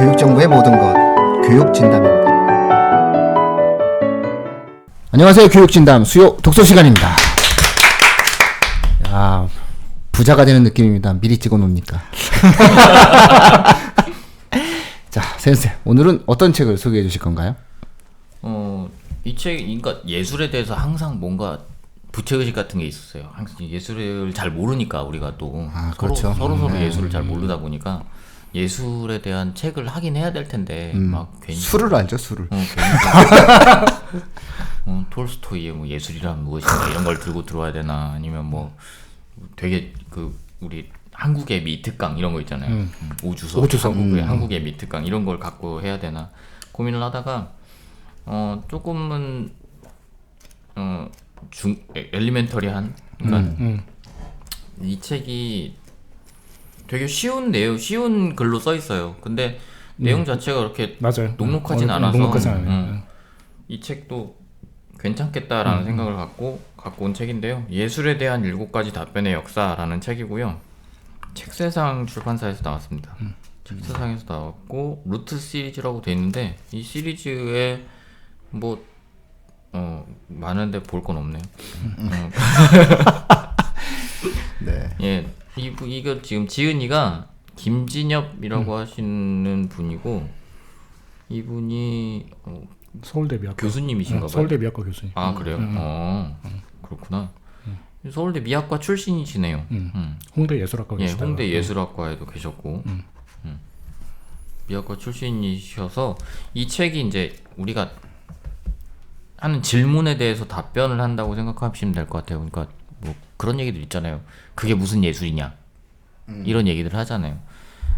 교육정보의 모든 것, 교육진담입니다. 안녕하세요. 교육진담 수요 독서 시간입니다. 야, 부자가 되는 느낌입니다. 미리 찍어 놓으니까. 자, 센세, 오늘은 어떤 책을 소개해 주실 건가요? 이 책, 그러니까 예술에 대해서 항상 뭔가 부채의식 같은 게 있었어요. 항상 예술을 잘 모르니까 우리가 또 그렇죠. 서로 예술을 잘 모르다 보니까 예술에 대한 책을 하긴 해야 될 텐데 막 괜히 술을 알죠, 술을. 괜히 톨스토이의 뭐 예술이란 무엇인가 이런 걸 들고 들어와야 되나, 아니면 뭐 되게 그 우리 한국의 미특강 이런 거 있잖아요. 오주서. 한국의 미특강 이런 걸 갖고 해야 되나 고민을 하다가 조금은 엘리멘터리한, 그러니까 이 책이 되게 쉬운 글로 써 있어요. 근데 내용 자체가 그렇게 맞아요. 녹록하진 않아서 녹록하진 않아요. 이 책도 괜찮겠다라는 생각을 갖고 온 책인데요. 예술에 대한 7가지 답변의 역사라는 책이고요. 책세상 출판사에서 나왔습니다. 책세상에서 나왔고 루트 시리즈라고 돼 있는데 이 시리즈에 뭐 많은데 볼 건 없네요. 네. 예, 이거 지금 지은이가 김진엽이라고 하시는 분이고, 이분이 서울대 미학과 교수님이신가 봐요. 서울대 미학과 교수님. 아, 그래요? 그렇구나. 서울대 미학과 출신이시네요. 홍대 예술학과 예, 계시다가. 홍대 예술학과에도 계셨고, 미학과 출신이셔서 이 책이 이제 우리가 하는 질문에 대해서 답변을 한다고 생각하시면 될 것 같아요. 그러니까 뭐 그런 얘기들 있잖아요. 그게 무슨 예술이냐, 이런 얘기들 하잖아요.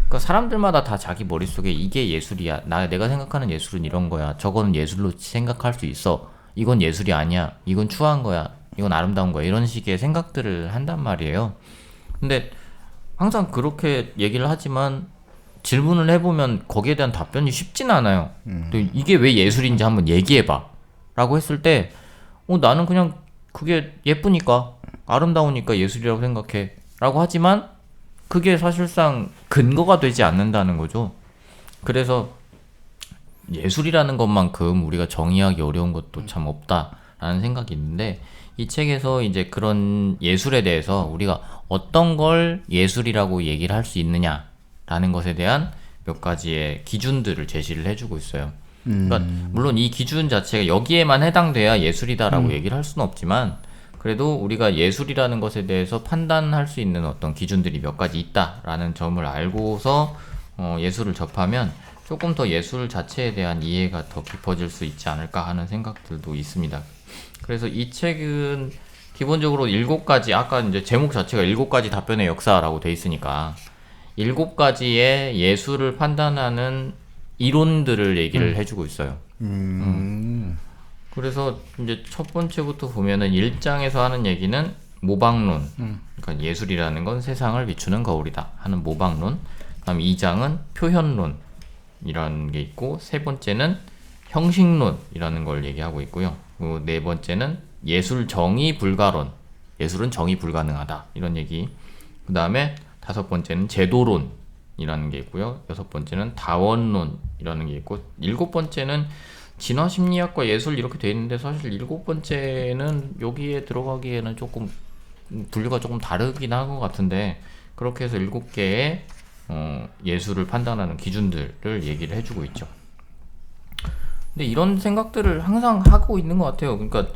그러니까 사람들마다 다 자기 머릿속에 이게 예술이야, 내가 생각하는 예술은 이런 거야, 저거는 예술로 생각할 수 있어, 이건 예술이 아니야, 이건 추한 거야, 이건 아름다운 거야, 이런 식의 생각들을 한단 말이에요. 근데 항상 그렇게 얘기를 하지만 질문을 해보면 거기에 대한 답변이 쉽진 않아요. 또 이게 왜 예술인지 한번 얘기해봐 라고 했을 때 나는 그냥 그게 예쁘니까 아름다우니까 예술이라고 생각해 라고 하지만 그게 사실상 근거가 되지 않는다는 거죠. 그래서 예술이라는 것만큼 우리가 정의하기 어려운 것도 참 없다라는 생각이 있는데, 이 책에서 이제 그런 예술에 대해서 우리가 어떤 걸 예술이라고 얘기를 할 수 있느냐라는 것에 대한 몇 가지의 기준들을 제시를 해주고 있어요. 그러니까 물론 이 기준 자체가 여기에만 해당돼야 예술이다라고 얘기를 할 수는 없지만, 그래도 우리가 예술이라는 것에 대해서 판단할 수 있는 어떤 기준들이 몇 가지 있다라는 점을 알고서 예술을 접하면 조금 더 예술 자체에 대한 이해가 더 깊어질 수 있지 않을까 하는 생각들도 있습니다. 그래서 이 책은 기본적으로 7가지, 아까 이제 제목 자체가 7가지 답변의 역사라고 돼 있으니까 7가지의 예술을 판단하는 이론들을 얘기를 해주고 있어요. 그래서 이제 첫 번째부터 보면은 1장에서 하는 얘기는 모방론, 그러니까 예술이라는 건 세상을 비추는 거울이다 하는 모방론. 그다음 2장은 표현론이라는 게 있고, 세 번째는 형식론이라는 걸 얘기하고 있고요. 그리고 네 번째는 예술 정의 불가론, 예술은 정의 불가능하다 이런 얘기. 그 다음에 5번째는 제도론이라는 게 있고요. 6번째는 다원론이라는 게 있고, 7번째는 진화심리학과 예술 이렇게 돼 있는데, 사실 7번째는 여기에 들어가기에는 조금 분류가 조금 다르긴 한 것 같은데, 그렇게 해서 7개의 예술을 판단하는 기준들을 얘기를 해주고 있죠. 근데 이런 생각들을 항상 하고 있는 것 같아요. 그러니까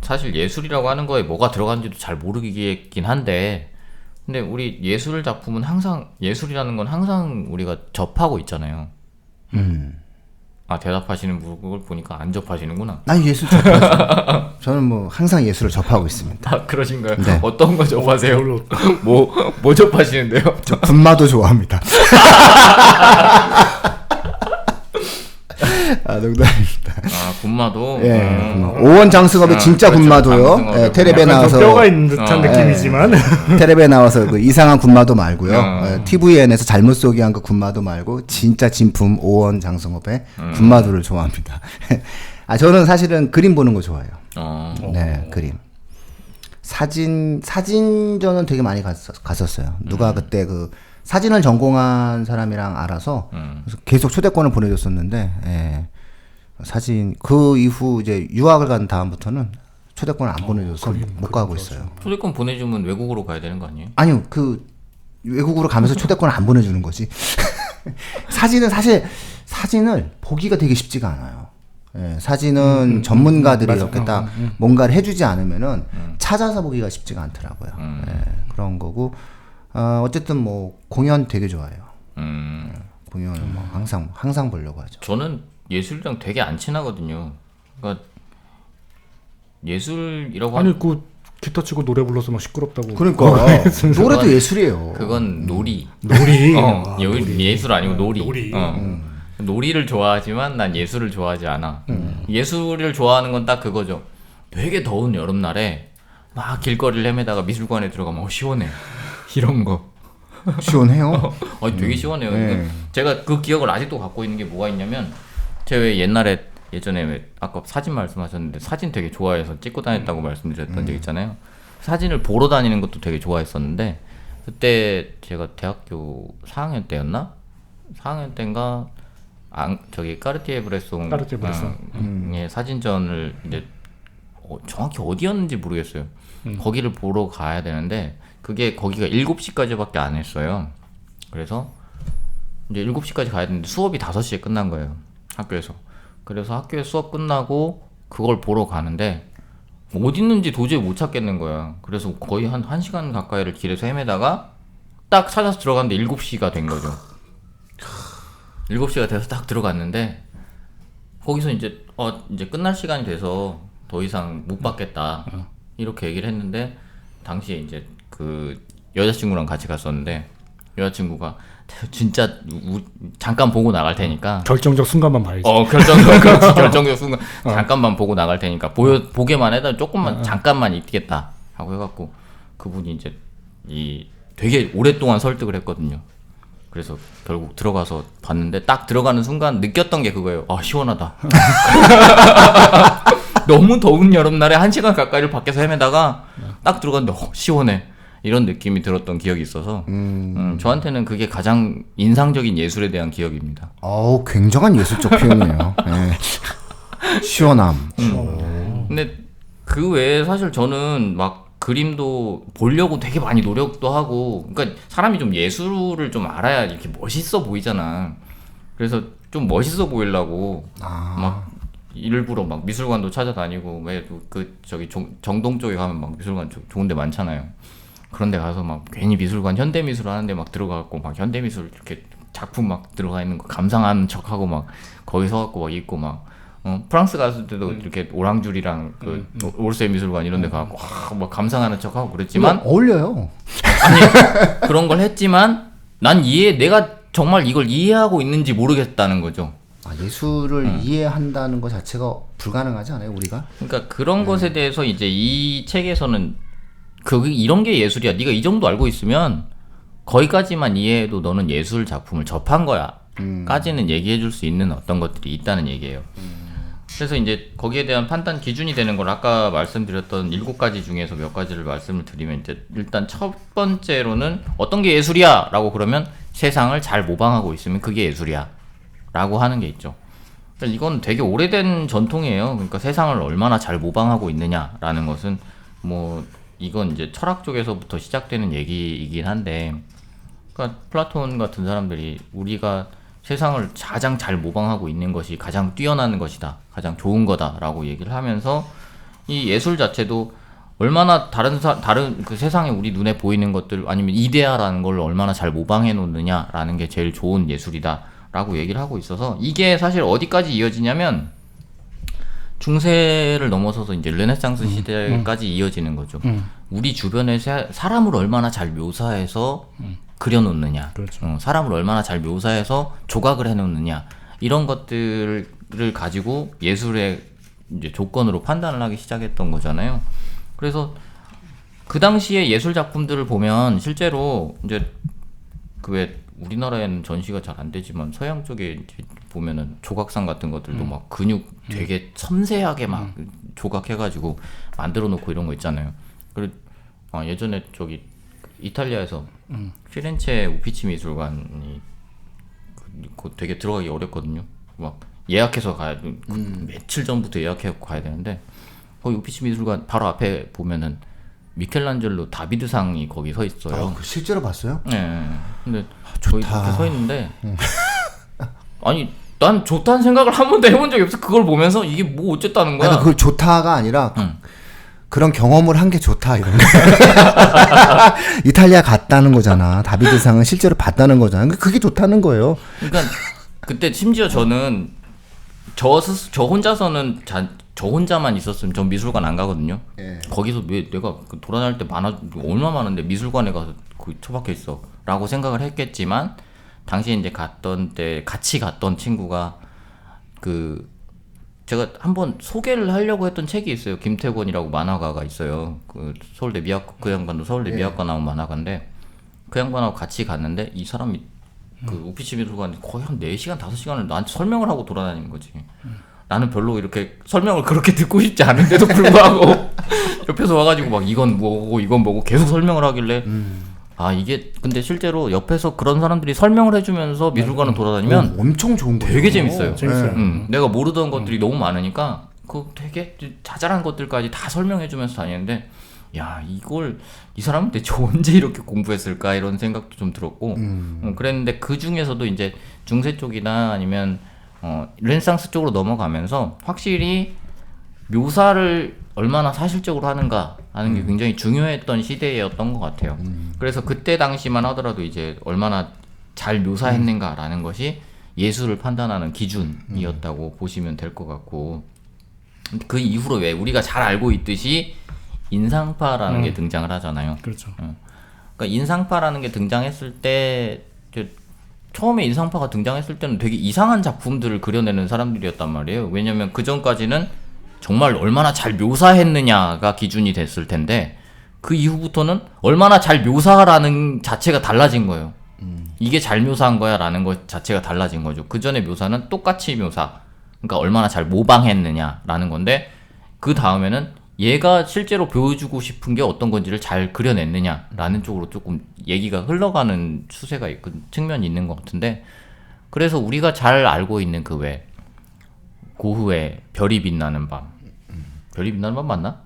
사실 예술이라고 하는 거에 뭐가 들어가는지도 잘 모르겠긴 한데, 근데 우리 예술 작품은 항상, 예술이라는 건 항상 우리가 접하고 있잖아요. 대답하시는 걸 보니까 안 접하시는구나. 나 예술 접하죠. 저는 뭐 항상 예술을 접하고 있습니다. 그러신가요? 네. 어떤 거 접하세요? 뭐 접하시는데요? 저 군마도 좋아합니다. 농담입니다. 군마도. 예, 오원 장승업의 진짜 그렇죠. 군마도요. 장승업의 예, 텔레비에 약간 좀 나와서 뼈가 있는 듯한 느낌이지만 텔레비에 나와서 그 이상한 군마도 말고요. TVN에서 잘못 소개한 그 군마도 말고 진짜 진품 오원 장승업의 군마도를 좋아합니다. 저는 사실은 그림 보는 거 좋아해요. 네, 그림. 사진전은 되게 많이 갔었어요. 누가 그때 그 사진을 전공한 사람이랑 알아서 그래서 계속 초대권을 보내줬었는데 예. 사진 그 이후 이제 유학을 간 다음부터는 초대권을 안 보내줘서 못 가고 있어요. 초대권 보내주면 외국으로 가야 되는 거 아니에요? 아니요, 그 외국으로 가면서 초대권을 안 보내주는 거지. 사진을 보기가 되게 쉽지가 않아요. 예, 사진은 전문가들이 맞아. 이렇게 딱 뭔가를 해주지 않으면은 찾아서 보기가 쉽지가 않더라고요. 예, 그런 거고 어쨌든 뭐 공연 되게 좋아해요. 공연을 뭐 항상 보려고 하죠. 저는 예술이랑 되게 안 친하거든요. 그러니까 예술이라고 아니 그 기타 치고 노래 불러서 막 시끄럽다고. 그러니까 노래도 그건- 예술이에요. 그건 놀이. 놀이. 예술 아니고 놀이. 놀이. 놀이를 좋아하지만 난 예술을 좋아하지 않아. 예술을 좋아하는 건 딱 그거죠. 되게 더운 여름날에 막 길거리를 헤매다가 미술관에 들어가면 시원해. 이런 거. 시원해요. 되게 시원해요. 네. 제가 그 기억을 아직도 갖고 있는 게 뭐가 있냐면 제가 왜 예전에 왜 아까 사진 말씀하셨는데 사진 되게 좋아해서 찍고 다녔다고 말씀드렸던 적 있잖아요. 사진을 보러 다니는 것도 되게 좋아했었는데 그때 제가 대학교 4학년 때였나? 4학년 때인가 저기 까르티에 브레송 의 사진전을 이제 정확히 어디였는지 모르겠어요. 거기를 보러 가야 되는데 거기가 7시까지밖에 안 했어요. 그래서 이제 7시까지 가야 되는데 수업이 5시에 끝난 거예요. 학교에서. 그래서 학교에 수업 끝나고 그걸 보러 가는데 어디 있는지 도저히 못 찾겠는 거야. 그래서 거의 한 1시간 가까이를 길에서 헤매다가 딱 찾아서 들어갔는데 7시가 된 거죠. 7시가 돼서 딱 들어갔는데 거기서 이제 이제 끝날 시간이 돼서 더 이상 못 받겠다 이렇게 얘기를 했는데 당시에 이제 그 여자친구랑 같이 갔었는데 여자친구가 진짜 잠깐 보고 나갈 테니까 결정적 순간만 봐야지. 결정적 순간 잠깐만 보고 나갈 테니까 보게만 해도 조금만 잠깐만 있겠다 하고 해갖고 그분이 이제 되게 오랫동안 설득을 했거든요. 그래서 결국 들어가서 봤는데 딱 들어가는 순간 느꼈던 게 그거예요. 시원하다. 너무 더운 여름날에 1시간 가까이를 밖에서 헤매다가 딱 들어갔는데 시원해. 이런 느낌이 들었던 기억이 있어서 저한테는 그게 가장 인상적인 예술에 대한 기억입니다. 굉장한 예술적 표현이에요. 네. 시원함. 근데 그 외에 사실 저는 막 그림도 보려고 되게 많이 노력도 하고, 그러니까 사람이 좀 예술을 좀 알아야 이렇게 멋있어 보이잖아. 그래서 좀 멋있어 보이려고 막 일부러 막 미술관도 찾아다니고, 왜 그 저기 정동 쪽에 가면 막 미술관 좋은 데 많잖아요. 그런 데 가서 막 괜히 미술관 현대미술 하는데 막 들어가고 막 현대미술 이렇게 작품 막 들어가 있는 거 감상하는 척하고 막 거기 서갖고 막 있고 막 프랑스 갔을 때도 이렇게 오랑줄이랑 그 오르세 미술관 이런 데 가고 막 감상하는 척하고 그랬지만 어울려요. 아니 그런 걸 했지만 난 내가 정말 이걸 이해하고 있는지 모르겠다는 거죠. 예술을 이해한다는 것 자체가 불가능하지 않아요, 우리가? 그러니까 그런 것에 대해서 이제 이 책에서는 이런 게 예술이야. 네가 이 정도 알고 있으면 거기까지만 이해해도 너는 예술 작품을 접한 거야. 까지는 얘기해 줄 수 있는 어떤 것들이 있다는 얘기예요. 그래서 이제 거기에 대한 판단 기준이 되는 걸 아까 말씀드렸던 7가지 중에서 몇 가지를 말씀을 드리면 이제 일단 첫 번째로는 어떤 게 예술이야? 라고 그러면 세상을 잘 모방하고 있으면 그게 예술이야. 라고 하는 게 있죠. 그러니까 이건 되게 오래된 전통이에요. 그러니까 세상을 얼마나 잘 모방하고 있느냐라는 것은 뭐 이건 이제 철학 쪽에서부터 시작되는 얘기이긴 한데, 그러니까 플라톤 같은 사람들이 우리가 세상을 가장 잘 모방하고 있는 것이 가장 뛰어난 것이다, 가장 좋은 거다라고 얘기를 하면서 이 예술 자체도 얼마나 다른 그 세상에 우리 눈에 보이는 것들 아니면 이데아라는 걸 얼마나 잘 모방해 놓느냐라는 게 제일 좋은 예술이다라고 얘기를 하고 있어서 이게 사실 어디까지 이어지냐면 중세를 넘어서서 이제 르네상스 시대까지 이어지는 거죠. 우리 주변에 사람을 얼마나 잘 묘사해서 그려놓느냐, 그렇죠. 사람을 얼마나 잘 묘사해서 조각을 해놓느냐, 이런 것들을 가지고 예술의 이제 조건으로 판단을 하기 시작했던 거잖아요. 그래서 그 당시에 예술 작품들을 보면 실제로 이제 그 왜 우리나라에는 전시가 잘 안 되지만 서양 쪽에 이제 보면은 조각상 같은 것들도 막 근육 되게 섬세하게 막 조각해가지고 만들어 놓고 이런 거 있잖아요. 그리고 예전에 저기 이탈리아에서 피렌체 우피치 미술관이 되게 들어가기 어렵거든요. 막 예약해서 가야 며칠 전부터 예약해서 가야 되는데 거기 우피치 미술관 바로 앞에 보면은 미켈란젤로 다비드상이 거기 서 있어요. 그 실제로 봤어요? 네. 근데 거기 이렇게 서 있는데 아니 난 좋다는 생각을 한 번도 해본 적이 없어. 그걸 보면서 이게 뭐 어쨌다는 거야. 아니, 그걸 좋다가 아니라 그런 경험을 한 게 좋다 이런 거. 이탈리아 갔다는 거잖아. 다비드상은 실제로 봤다는 거잖아. 그게 좋다는 거예요. 그러니까 그때 심지어 저는 저 혼자서는 저 혼자만 있었으면 전 미술관 안 가거든요. 예. 거기서 왜 내가 돌아다닐 때 얼마 많은데 미술관에 가서 처박혀 있어라고 생각을 했겠지만 당시에 이제 같이 갔던 친구가 제가 한번 소개를 하려고 했던 책이 있어요. 김태권이라고 만화가가 있어요. 서울대 미학과, 그 양반도 서울대 미학과 나온 만화가인데 그 양반하고 같이 갔는데 이 사람이 우피치 미술관에 거의 한 4시간, 5시간을 나한테 설명을 하고 돌아다니는 거지. 나는 별로 이렇게 설명을 그렇게 듣고 싶지 않은데도 불구하고 옆에서 와가지고 막 이건 뭐고 계속 설명을 하길래 이게 근데 실제로 옆에서 그런 사람들이 설명을 해주면서 미술관을 돌아다니면 엄청 좋은 거예요. 되게 재밌어요. 재밌어요. 내가 모르던 것들이 너무 많으니까 되게 자잘한 것들까지 다 설명해주면서 다니는데 야 이걸 이 사람은 대체 언제 이렇게 공부했을까 이런 생각도 좀 들었고 그랬는데 그 중에서도 이제 중세 쪽이나 아니면 르네상스 쪽으로 넘어가면서 확실히 묘사를 얼마나 사실적으로 하는가 하는 게 굉장히 중요했던 시대였던 것 같아요. 그래서 그때 당시만 하더라도 이제 얼마나 잘 묘사했는가라는 것이 예술을 판단하는 기준이었다고 보시면 될 것 같고 그 이후로 왜 우리가 잘 알고 있듯이 인상파라는 게 등장을 하잖아요. 그렇죠. 그러니까 인상파라는 게 등장했을 때 처음에 인상파가 등장했을 때는 되게 이상한 작품들을 그려내는 사람들이었단 말이에요. 왜냐면 그 전까지는 정말 얼마나 잘 묘사했느냐가 기준이 됐을 텐데 그 이후부터는 얼마나 잘 묘사라는 자체가 달라진 거예요. 이게 잘 묘사한 거야 라는 것 자체가 달라진 거죠. 그 전에 묘사는 똑같이 묘사, 그러니까 얼마나 잘 모방했느냐라는 건데 그 다음에는 얘가 실제로 보여주고 싶은 게 어떤 건지를 잘 그려냈느냐라는 쪽으로 조금 얘기가 흘러가는 추세가 측면이 있는 것 같은데 그래서 우리가 잘 알고 있는 그 외 고흐의 별이 빛나는 밤 별이 빛나는 밤 맞나?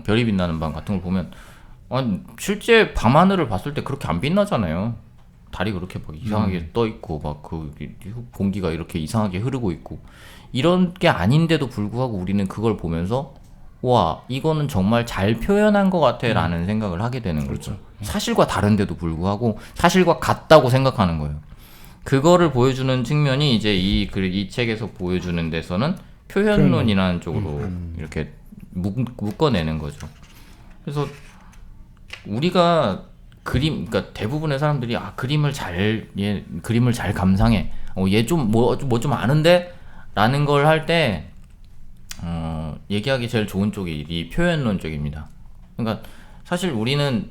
별이 빛나는 밤 같은 걸 보면 실제 밤하늘을 봤을 때 그렇게 안 빛나잖아요. 달이 그렇게 막 이상하게 떠 있고 막 공기가 이렇게 이상하게 흐르고 있고 이런 게 아닌데도 불구하고 우리는 그걸 보면서 와 이거는 정말 잘 표현한 것 같아 라는 생각을 하게 되는 거죠. 사실과 다른데도 불구하고 사실과 같다고 생각하는 거예요. 그거를 보여주는 측면이 이제 이 책에서 보여주는 데서는 표현론이라는 쪽으로 이렇게 묶어내는 거죠. 그래서 우리가 그러니까 대부분의 사람들이 그림을 잘 감상해. 얘 좀 뭐 좀 아는데 라는 걸 할 때 얘기하기 제일 좋은 쪽이 이 표현론 쪽입니다. 그러니까 사실 우리는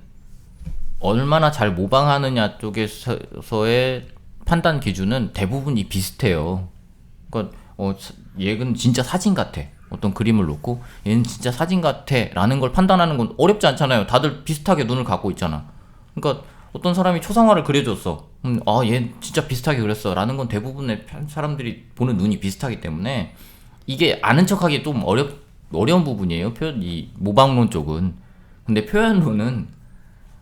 얼마나 잘 모방하느냐 쪽에서의 판단 기준은 대부분이 비슷해요. 그러니까 얘는 진짜 사진 같아. 어떤 그림을 놓고 얘는 진짜 사진 같아 라는 걸 판단하는 건 어렵지 않잖아요. 다들 비슷하게 눈을 갖고 있잖아. 그러니까 어떤 사람이 초상화를 그려줬어. 얘 진짜 비슷하게 그렸어 라는 건 대부분의 사람들이 보는 눈이 비슷하기 때문에 이게 아는 척하기 좀 어려운 부분이에요. 이 모방론 쪽은. 근데 표현론은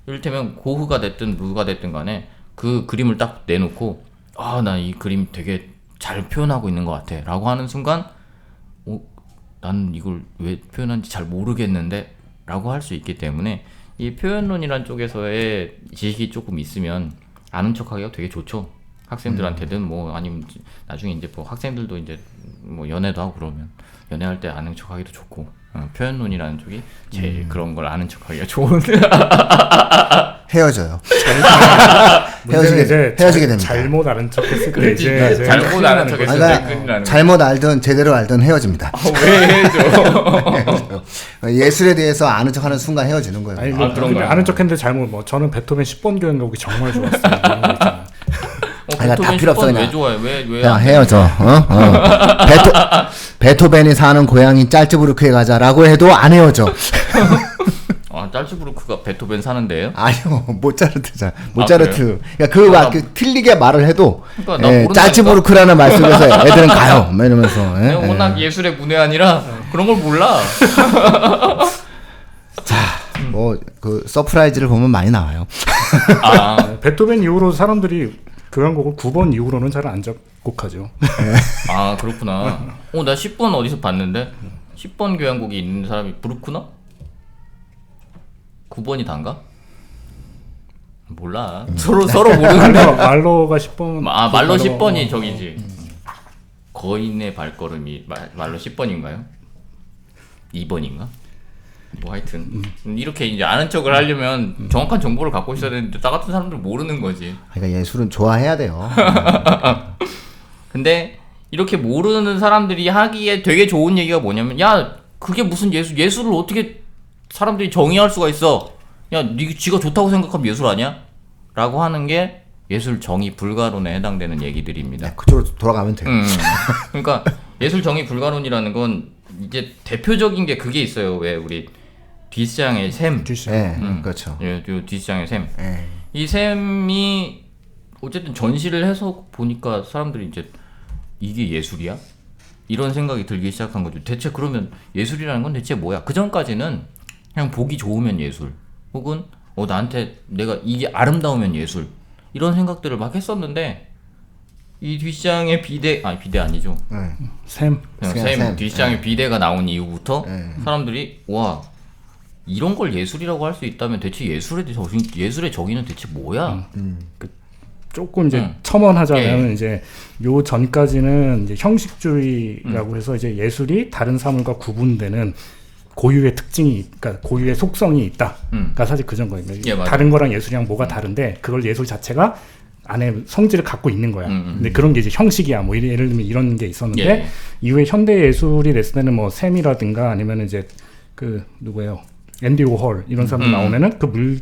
이를테면 고흐가 됐든 누가 됐든 간에 그 그림을 딱 내놓고 나 이 그림 되게 잘 표현하고 있는 것 같아 라고 하는 순간 나는 이걸 왜 표현한지 잘 모르겠는데 라고 할 수 있기 때문에 이 표현론이란 쪽에서의 지식이 조금 있으면 아는 척하기가 되게 좋죠. 학생들한테든 뭐 아니면 나중에 이제 뭐 학생들도 이제 뭐 연애도 하고 그러면 연애할 때 아는 척하기도 좋고 표현론이라는 쪽이 제일 그런 걸 아는 척하기가 좋은. 헤어져요. 이제 헤어지게 됩니다. 잘못 아는 척했을 때 그렇지. 이제 잘못 아는 척했을 때 큰일 나는 잘못 알든 제대로 알든 헤어집니다. 왜 해줘? 예술에 대해서 아는 척하는 순간 헤어지는 거예요. 아니 그런가요? 근데 아는 척했는데 잘못 저는 베토벤 10번 교향 곡이 정말 좋았어요. 이런 거 있잖아요. 다 필요 없어 그냥. 왜 좋아해? 왜 그냥 헤어져. 베토벤이 사는 고향인 짤츠부르크에 가자라고 해도 안 헤어져. 짤츠부르크가 베토벤 사는데요? 아니요, 모차르트잖아. 모차르트. 그래요? 그러니까 틀리게 말을 해도 그러니까 나 모른다니까. 짜치부르크라는 말 속에서 애들은 가요. 막 이러면서. 내가 워낙 예술의 문외한이라 그런 걸 몰라. 뭐 그 서프라이즈를 보면 많이 나와요. 아, 베토벤 이후로 사람들이 교향곡을 9번 이후로는 잘 안 작곡하죠. 아 그렇구나. 나 10번 어디서 봤는데 10번 교향곡이 있는 사람이 부르크나? 9번이 단가? 몰라. 서로 모르는데. 말로가 10번. 말로 10번이 저기지. 거인의 발걸음이 말로 10번인가요? 2번인가? 뭐 하여튼 이렇게 이제 아는 척을 하려면 정확한 정보를 갖고 있어야 되는데 나 같은 사람들 모르는 거지. 그러니까 예술은 좋아해야 돼요. 근데 이렇게 모르는 사람들이 하기에 되게 좋은 얘기가 뭐냐면 야 그게 무슨 예술을 어떻게 사람들이 정의할 수가 있어. 야 지가 좋다고 생각하면 예술 아니야? 라고 하는 게 예술 정의 불가론에 해당되는 얘기들입니다. 네, 그쪽으로 돌아가면 돼요. 그러니까 예술 정의 불가론이라는 건 이제 대표적인 게 그게 있어요. 왜 우리 뒷장의 샘. 네, 그렇죠. 요 뒷장의 샘. 네. 이 샘이 어쨌든 전시를 해서 보니까 사람들이 이제 이게 예술이야? 이런 생각이 들기 시작한 거죠. 대체 그러면 예술이라는 건 대체 뭐야? 그 전까지는 그냥 보기 좋으면 예술, 혹은 나한테 내가 이게 아름다우면 예술, 이런 생각들을 막 했었는데 이 뒷장의 비대 아니죠. 샘. 샘 뒷장의 비대가 나온 이후부터 네. 사람들이 와 이런 걸 예술이라고 할 수 있다면 대체 예술의 정의는 대체 뭐야? 조금 이제 응. 첨언하자면 이제 요 전까지는 이제 형식주의라고 해서 이제 예술이 다른 사물과 구분되는 고유의 특징이, 그러니까 고유의 속성이 있다. 그러니까 사실 그 전거예요. 예, 맞아요. 다른 거랑 예술이랑 뭐가 다른데 그걸 예술 자체가 안에 성질을 갖고 있는 거야. 음. 근데 그런 게 이제 형식이야. 뭐 예를 들면 이런 게 있었는데 예. 이후에 현대 예술이 됐을 때는 뭐 샘이라든가 아니면 이제 그 누구예요? 앤디 오홀 이런 사람들 나오면은 그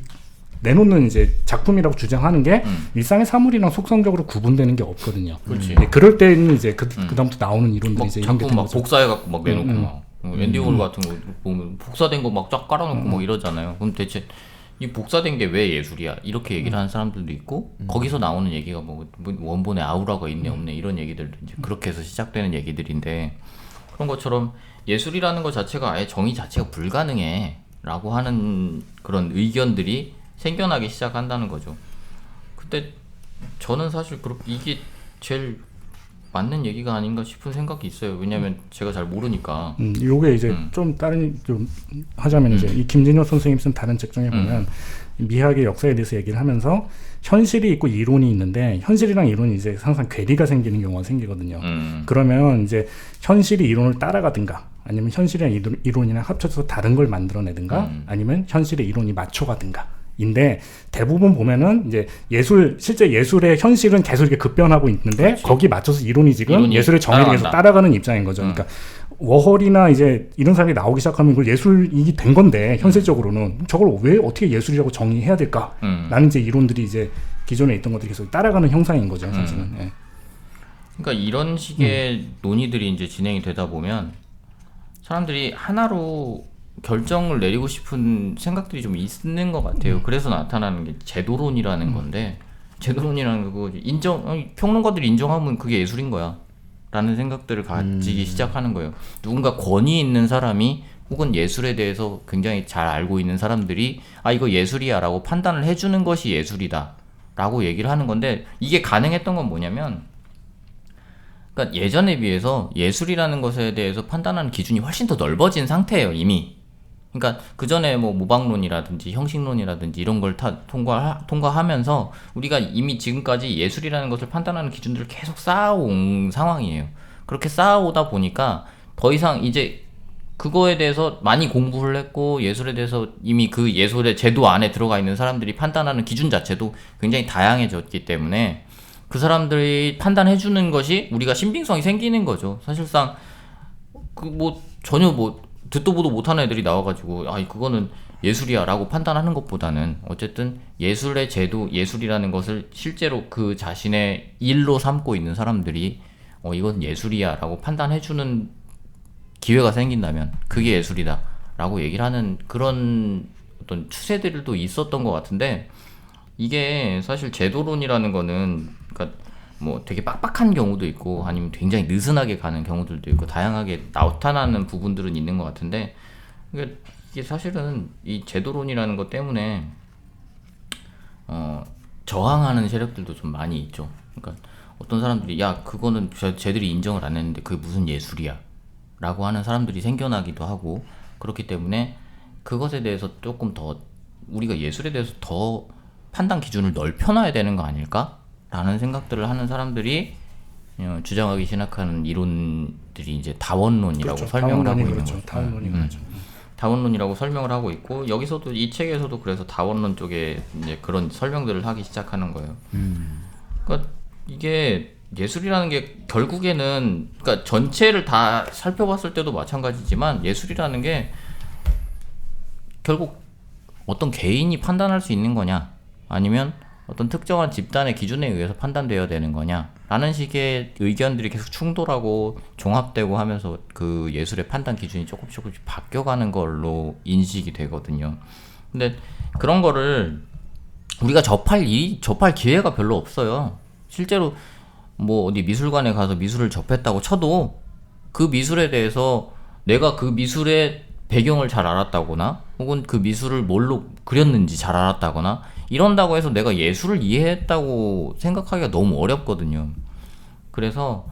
내놓는 이제 작품이라고 주장하는 게 일상의 사물이랑 속성적으로 구분되는 게 없거든요. 그렇지. 네, 그럴 때는 이제 그다음부터 나오는 이론들이 막 이제 이런 게 작품 되는 막 거죠. 복사해갖고 막 내놓고 막 앤디 홀 같은 거 보면 복사된 거 막 쫙 깔아놓고 뭐 이러잖아요. 그럼 대체 이 복사된 게 왜 예술이야? 이렇게 얘기를 하는 사람들도 있고 거기서 나오는 얘기가 뭐 원본에 아우라가 있네 없네 이런 얘기들도 이제 그렇게 해서 시작되는 얘기들인데, 그런 것처럼 예술이라는 것 자체가 아예 정의 자체가 불가능해라고 하는 그런 의견들이 생겨나기 시작한다는 거죠. 근데 저는 사실 이게 제일 맞는 얘기가 아닌가 싶은 생각이 있어요. 왜냐면 제가 잘 모르니까. 요게 이제 좀 다른 좀 하자면 이제 이 김진효 선생님 쓴 다른 책 중에 보면 미학의 역사에 대해서 얘기를 하면서 현실이 있고 이론이 있는데 현실이랑 이론이 이제 항상 괴리가 생기는 경우가 생기거든요. 그러면 이제 현실이 이론을 따라가든가 아니면 현실이랑 이론이랑 합쳐서 다른 걸 만들어내든가 아니면 현실의 이론이 맞춰가든가. 인데 대부분 보면은 이제 실제 예술의 현실은 계속 이렇게 급변하고 있는데 그렇지. 거기 맞춰서 이론이 지금 이론이 예술의 정의를 계속 따라가는 입장인 거죠. 그러니까 워홀이나 이제 이런 사람이 나오기 시작하면 이걸 예술이 된 건데 현실적으로는 저걸 왜 어떻게 예술이라고 정의해야 될까? 라는 이제 이론들이 이제 기존에 있던 것들이 계속 따라가는 형상인 거죠, 사실은. 예. 그러니까 이런 식의 논의들이 이제 진행이 되다 보면 사람들이 하나로 결정을 내리고 싶은 생각들이 좀 있는 것 같아요. 그래서 나타나는 게 제도론이라는 건데, 제도론이라는 거 평론가들이 인정하면 그게 예술인 거야 라는 생각들을 가지기 시작하는 거예요. 누군가 권위 있는 사람이 혹은 예술에 대해서 굉장히 잘 알고 있는 사람들이 이거 예술이야 라고 판단을 해주는 것이 예술이다 라고 얘기를 하는 건데, 이게 가능했던 건 뭐냐면, 그러니까 예전에 비해서 예술이라는 것에 대해서 판단하는 기준이 훨씬 더 넓어진 상태예요, 이미. 그러니까 그 전에 뭐 모방론이라든지 형식론이라든지 이런 걸 통과하면서 우리가 이미 지금까지 예술이라는 것을 판단하는 기준들을 계속 쌓아온 상황이에요. 그렇게 쌓아오다 보니까 더 이상 이제 그거에 대해서 많이 공부를 했고 예술에 대해서 이미 그 예술의 제도 안에 들어가 있는 사람들이 판단하는 기준 자체도 굉장히 다양해졌기 때문에 그 사람들이 판단해주는 것이 우리가 신빙성이 생기는 거죠. 사실상 전혀 듣도 보도 못하는 애들이 나와가지고 그거는 예술이야 라고 판단하는 것보다는 어쨌든 예술의 제도, 예술이라는 것을 실제로 그 자신의 일로 삼고 있는 사람들이 이건 예술이야 라고 판단해주는 기회가 생긴다면 그게 예술이다 라고 얘기를 하는 그런 어떤 추세들도 있었던 것 같은데 이게 사실 제도론이라는 거는 그러니까 뭐 되게 빡빡한 경우도 있고 아니면 굉장히 느슨하게 가는 경우들도 있고 다양하게 나타나는 부분들은 있는 것 같은데 이게 사실은 이 제도론이라는 것 때문에 저항하는 세력들도 좀 많이 있죠. 그러니까 어떤 사람들이 야 그거는 쟤들이 인정을 안 했는데 그게 무슨 예술이야 라고 하는 사람들이 생겨나기도 하고 그렇기 때문에 그것에 대해서 조금 더 우리가 예술에 대해서 더 판단 기준을 넓혀놔야 되는 거 아닐까? 라는 생각들을 하는 사람들이 주장하기 시작하는 이론들이 이제 다원론이라고 그렇죠. 설명을 하고 있는 그렇죠. 거죠. 다원론이 그렇죠. 다원론이라고 설명을 하고 있고 여기서도 이 책에서도 그래서 다원론 쪽에 이제 그런 설명들을 하기 시작하는 거예요. 그러니까 이게 예술이라는 게 결국에는 그러니까 전체를 다 살펴봤을 때도 마찬가지지만 예술이라는 게 결국 어떤 개인이 판단할 수 있는 거냐 아니면 어떤 특정한 집단의 기준에 의해서 판단되어야 되는 거냐 라는 식의 의견들이 계속 충돌하고 종합되고 하면서 그 예술의 판단 기준이 조금씩 바뀌어가는 걸로 인식이 되거든요. 근데 그런 거를 우리가 접할 기회가 별로 없어요. 실제로 뭐 어디 미술관에 가서 미술을 접했다고 쳐도 그 미술에 대해서 내가 그 미술의 배경을 잘 알았다거나 혹은 그 미술을 뭘로 그렸는지 잘 알았다거나 이런다고 해서 내가 예술을 이해했다고 생각하기가 너무 어렵거든요. 그래서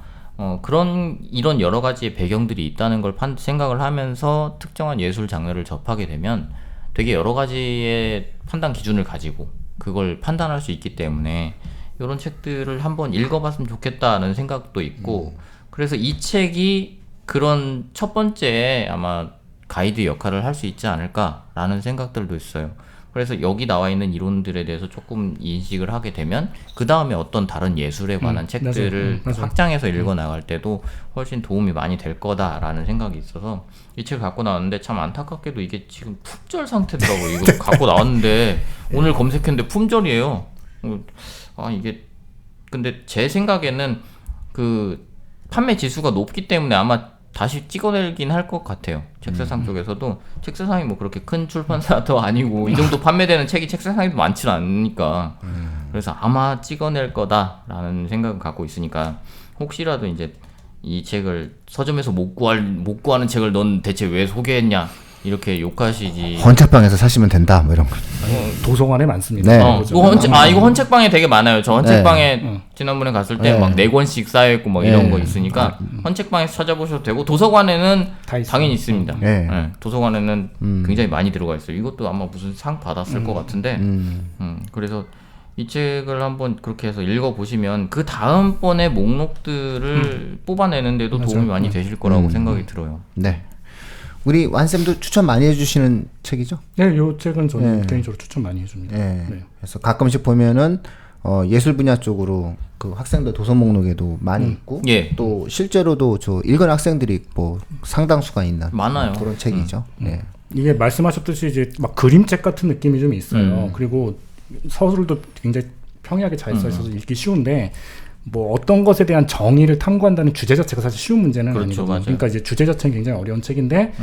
이런 여러 가지의 배경들이 있다는 걸 생각을 하면서 특정한 예술 장르를 접하게 되면 되게 여러 가지의 판단 기준을 가지고 그걸 판단할 수 있기 때문에 이런 책들을 한번 읽어봤으면 좋겠다는 생각도 있고 그래서 이 책이 그런 첫 번째 아마 가이드 역할을 할 수 있지 않을까라는 생각들도 있어요. 그래서 여기 나와 있는 이론들에 대해서 조금 인식을 하게 되면 그 다음에 어떤 다른 예술에 관한 책들을 맞아요. 확장해서 읽어 나갈 때도 훨씬 도움이 많이 될 거다라는 생각이 있어서 이 책을 갖고 나왔는데 참 안타깝게도 이게 지금 품절 상태더라고요. 이거 갖고 나왔는데 오늘 검색했는데 품절이에요. 이게 근데 제 생각에는 그 판매 지수가 높기 때문에 아마 다시 찍어내긴 할 것 같아요. 책세상 쪽에서도 책세상이 뭐 그렇게 큰 출판사도 아니고 이 정도 판매되는 책이 책세상에도 많지는 않으니까 그래서 아마 찍어낼 거다라는 생각을 갖고 있으니까 혹시라도 이제 이 책을 서점에서 못 구하는 책을 넌 대체 왜 소개했냐 이렇게 욕하시지. 헌책방에서 사시면 된다 뭐 이런 거. 도서관에 많습니다. 네. 이거 헌책방에 되게 많아요. 저 헌책방에 지난번에 갔을 때 막 4권씩 쌓여있고 막 이런 거 있으니까 헌책방에서 찾아보셔도 되고 도서관에는 다 있어요. 당연히 있습니다. 네. 네, 도서관에는 굉장히 많이 들어가 있어요. 이것도 아마 무슨 상 받았을 것 같은데 그래서 이 책을 한번 그렇게 해서 읽어보시면 그 다음번에 목록들을 뽑아내는데도 도움이 많이 되실 거라고 생각이 들어요. 네. 우리 완쌤도 추천 많이 해주시는 책이죠? 네, 이 책은 저는 개인적으로 추천 많이 해줍니다. 네. 네. 그래서 가끔씩 보면은 예술 분야 쪽으로 그 학생들 도서 목록에도 많이 있고 또 실제로도 저 읽은 학생들이 뭐 상당수가 있는 많아요. 그런 책이죠. 네. 이게 말씀하셨듯이 이제 막 그림책 같은 느낌이 좀 있어요. 그리고 서술도 굉장히 평이하게 잘 써 있어서 읽기 쉬운데 뭐 어떤 것에 대한 정의를 탐구한다는 주제 자체가 사실 쉬운 문제는 그렇죠, 아니거든요. 맞아요. 그러니까 이제 주제 자체는 굉장히 어려운 책인데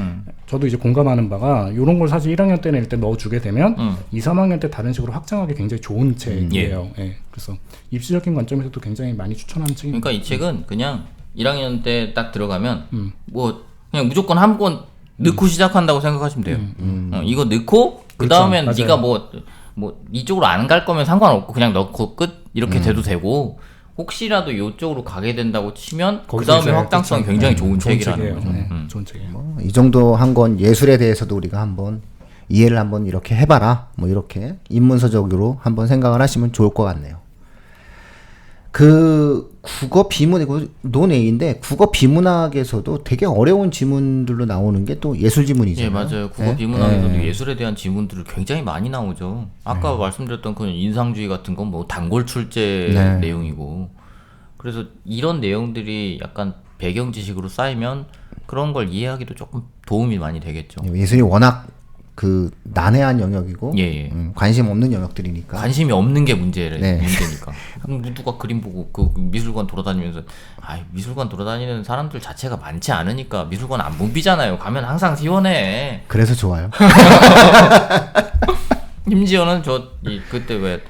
저도 이제 공감하는 바가 이런 걸 사실 1학년 때는 일단 넣어주게 되면 2, 3학년 때 다른 식으로 확장하기 굉장히 좋은 책이에요. 예. 그래서 입시적인 관점에서도 굉장히 많이 추천하는 책입니다. 그러니까 이 책은 그냥 1학년 때 딱 들어가면 뭐 그냥 무조건 한 권 넣고 시작한다고 생각하시면 돼요. 이거 넣고 그 다음엔 그렇죠. 네가 뭐 이쪽으로 안 갈 거면 상관없고 그냥 넣고 끝 이렇게 돼도 되고 혹시라도 이쪽으로 가게 된다고 치면 그 다음에 확장성이 굉장히 좋은 책이라는 거죠. 네, 좋은 책이에요. 이 정도 한 건 예술에 대해서도 우리가 한번 이해를 한번 이렇게 해봐라. 뭐 이렇게 입문서적으로 한번 생각을 하시면 좋을 것 같네요. 그 국어 비문이고 논E인데 국어 비문학에서도 되게 어려운 지문들로 나오는 게 또 예술 지문이잖아요. 예, 맞아요. 국어 비문학에서도 예술에 대한 지문들이 굉장히 많이 나오죠. 아까 말씀드렸던 그 인상주의 같은 건 뭐 단골 출제 내용이고. 그래서 이런 내용들이 약간 배경 지식으로 쌓이면 그런 걸 이해하기도 조금 도움이 많이 되겠죠. 예술이 워낙 그 난해한 영역이고 예, 예. 관심 없는 영역들이니까. 관심이 없는 게 문제니까. 네. 누가 그림 보고 그 미술관 돌아다니면서 미술관 돌아다니는 사람들 자체가 많지 않으니까 미술관 안 붐비잖아요. 가면 항상 시원해. 그래서 좋아요. 심지어는 그때 왜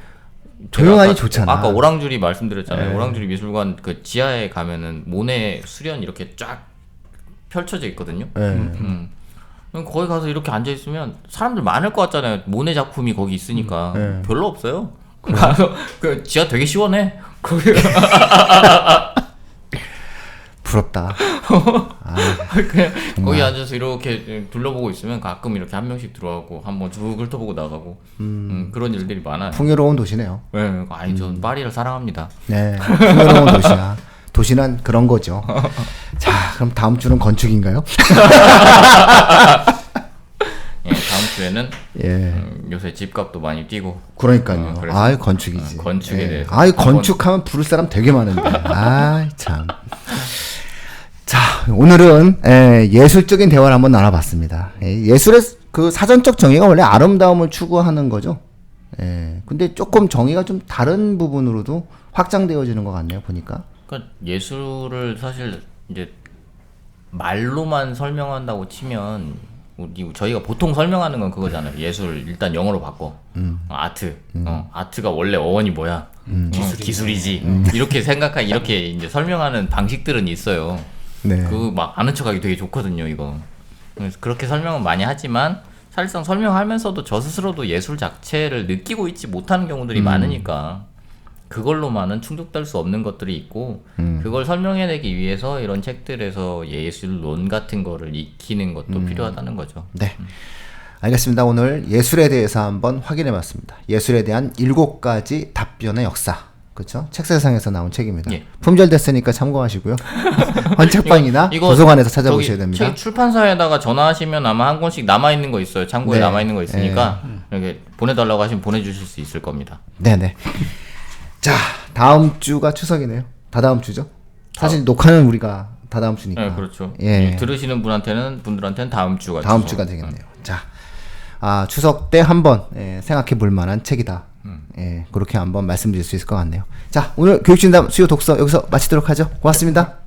조용하니 좋잖아. 아까 오랑주리 말씀드렸잖아요. 네. 오랑주리 미술관 그 지하에 가면은 모네 수련 이렇게 쫙 펼쳐져 있거든요. 네. 그럼 거기 가서 이렇게 앉아 있으면 사람들 많을 것 같잖아요. 모네 작품이 거기 있으니까 별로 없어요. 가서 그 지하 되게 시원해. 거기 부럽다. 그냥 거기 앉아서 이렇게 둘러보고 있으면 가끔 이렇게 한 명씩 들어가고 한번 쭉 훑어보고 나가고 그런 일들이 많아요. 풍요로운 도시네요. 네, 전 파리를 사랑합니다. 네, 풍요로운 도시야. 도시는 그런 거죠. 자, 그럼 다음 주는 건축인가요? 예, 다음 주에는 예. 요새 집값도 많이 뛰고. 그러니까요. 그래서 아이 건축이지. 건축에 대해서. 아이 건축하면 부를 사람 되게 많은데. 아이 참. 자, 오늘은 예술적인 대화를 한번 나눠봤습니다. 예술의 그 사전적 정의가 원래 아름다움을 추구하는 거죠. 근데 조금 정의가 좀 다른 부분으로도 확장되어지는 것 같네요. 보니까. 그러니까 예술을 사실 이제 말로만 설명한다고 치면 저희가 보통 설명하는 건 그거잖아요. 예술 일단 영어로 바꿔. 아트. 아트가 원래 어원이 뭐야? 기술이지. 이렇게 이렇게 이제 설명하는 방식들은 있어요. 네. 그 막 아는 척하기 되게 좋거든요, 이거. 그래서 그렇게 설명은 많이 하지만 사실상 설명하면서도 저 스스로도 예술 자체를 느끼고 있지 못하는 경우들이 많으니까 그걸로만은 충족될 수 없는 것들이 있고 그걸 설명해내기 위해서 이런 책들에서 예술론 같은 거를 익히는 것도 필요하다는 거죠. 네. 알겠습니다. 오늘 예술에 대해서 한번 확인해봤습니다. 예술에 대한 7가지 답변의 역사. 그렇죠? 책세상에서 나온 책입니다. 예. 품절 됐으니까 참고하시고요. 헌책방이나 이거 도서관에서 찾아보셔야 저기 됩니다. 책 출판사에다가 전화하시면 아마 한 권씩 남아있는 거 있어요. 창고에 네. 남아있는 거 있으니까 이렇게 보내달라고 하시면 보내주실 수 있을 겁니다. 네네. 자, 다음 주가 추석이네요. 다다음 주죠? 사실 녹화는 우리가 다다음 주니까. 네, 그렇죠. 예. 들으시는 분들한테는 다음 주가 다음 추석. 주가 되겠네요. 자, 추석 때 한번 생각해 볼 만한 책이다. 그렇게 한번 말씀드릴 수 있을 것 같네요. 자, 오늘 교육진담 수요 독서 여기서 마치도록 하죠. 고맙습니다.